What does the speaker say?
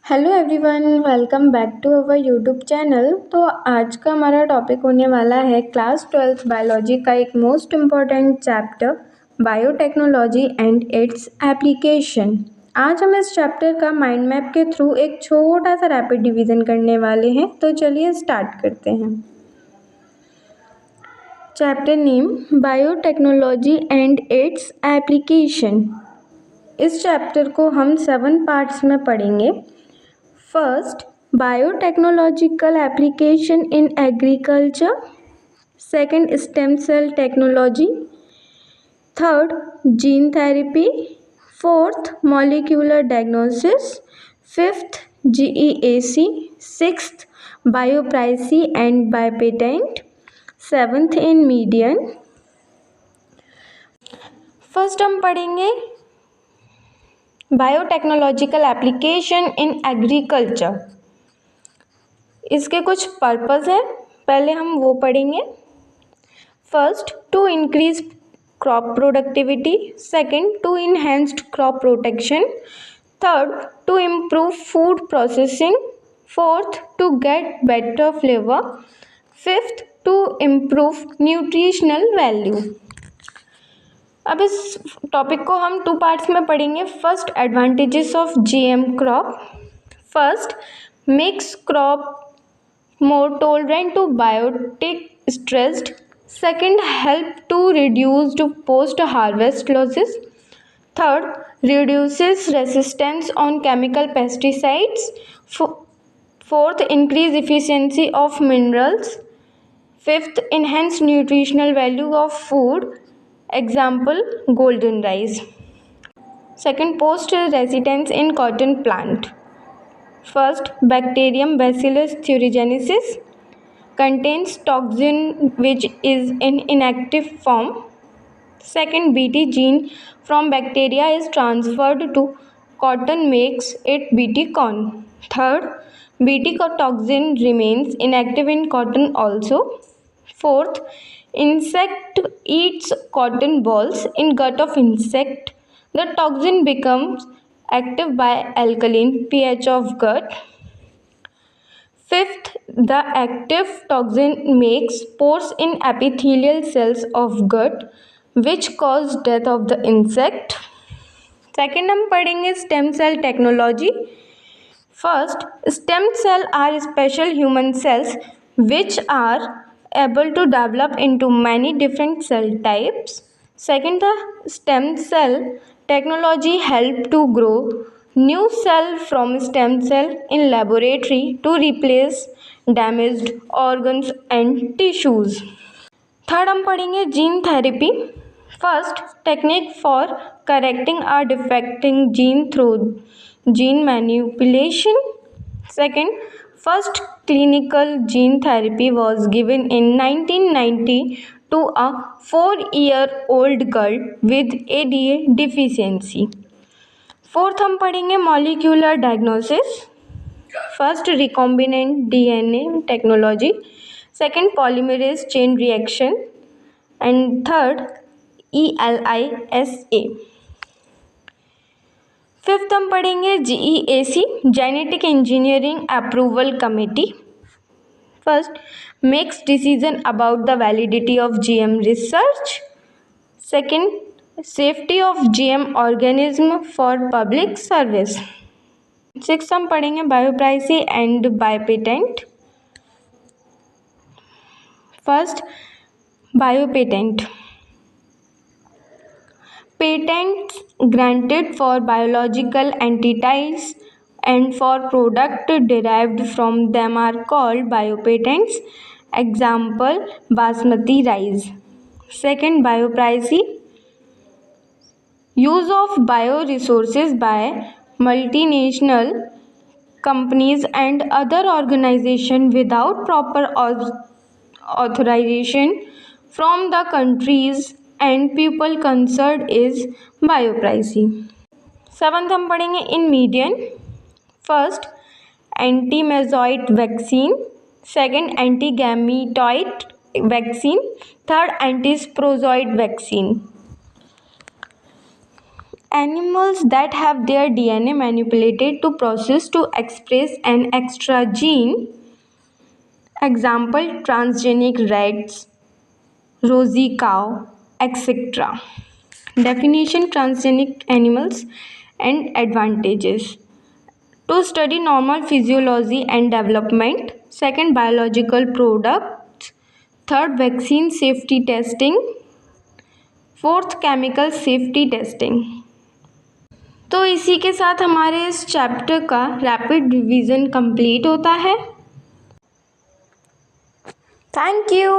Hello everyone, welcome back to our YouTube channel. तो आज का हमारा टॉपिक होने वाला है क्लास 12th बायोलॉजी का एक most important chapter biotechnology and its application. आज हम इस चैप्टर का माइंड मैप के थ्रू एक छोटा सा रैपिड डिवीजन करने वाले हैं। तो चलिए स्टार्ट करते हैं। Chapter name biotechnology and its application. इस चैप्टर को हम 7 पार्ट्स में पढ़ेंगे। First, biotechnological application in agriculture. Second, stem cell technology. Third, gene therapy. Fourth, molecular diagnosis. Fifth, GEAC. Sixth, biopiracy and biopatent. Seventh, in median. First हम पढ़ेंगे biotechnological application in agriculture. इसके कुछ purpose हैं, पहले हम वो पढ़ेंगे। First, to increase crop productivity. Second, to enhanced crop protection. Third, to improve food processing. Fourth, to get better flavour. Fifth, to improve nutritional value. अब इस टॉपिक को हम 2 पार्ट्स में पढ़ेंगे। First, advantages of GM crop. First, makes crop more tolerant to biotic stressed. Second, help to reduced post harvest losses. Third, reduces resistance on chemical pesticides. Fourth, increase efficiency of minerals. Fifth, enhance nutritional value of food. Example, golden rice. Second, post residence in cotton plant. First, bacterium Bacillus thuringiensis contains toxin which is in inactive form. Second, Bt gene from bacteria is transferred to cotton, makes it Bt corn. Third, Bt toxin remains inactive in cotton also. Fourth, insect eats cotton balls. In gut of insect, the toxin becomes active by alkaline pH of gut. Fifth, the active toxin makes pores in epithelial cells of gut, which cause death of the insect. Second, हम पढ़ेंगे stem cell technology. First, stem cell are special human cells which are able to develop into many different cell types. Second, the stem cell technology help to grow new cell from stem cell in laboratory to replace damaged organs and tissues. Third, हम पढ़ेंगे gene therapy. First, technique for correcting a defecting gene through gene manipulation. Second, first clinical gene therapy was given in 1990 to a 4-year-old girl with ADA deficiency. Fourth, हम पढ़ेंगे molecular diagnosis. First, recombinant DNA technology. Second, polymerase chain reaction. And third, ELISA. Fifth, हम पढ़ेंगे GEAC, genetic engineering approval committee. First, makes decision about the validity of GM research. Second, safety of GM organism for public service. Six, हम पढ़ेंगे biopiracy and biopatent. First, biopatent. Patents granted for biological entities and for product derived from them are called biopatents. Example, basmati rice. Second, bioprivacy. Use of bioresources by multinational companies and other organizations without proper authorization from the countries and people concerned is biopiracy. Seventh, हम पढ़ेंगे in median. First, antimerozoite vaccine. Second, antigametocyte vaccine. Third, antisporozoite vaccine. animals that have their DNA manipulated to process to express an extra gene. Example, transgenic rats, rosy cow, etc. Definition: transgenic animals and advantages. To study normal physiology and development. Second, biological products. Third, vaccine safety testing. Fourth, chemical safety testing. तो इसी के साथ हमारे इस chapter का rapid revision complete होता है। Thank you.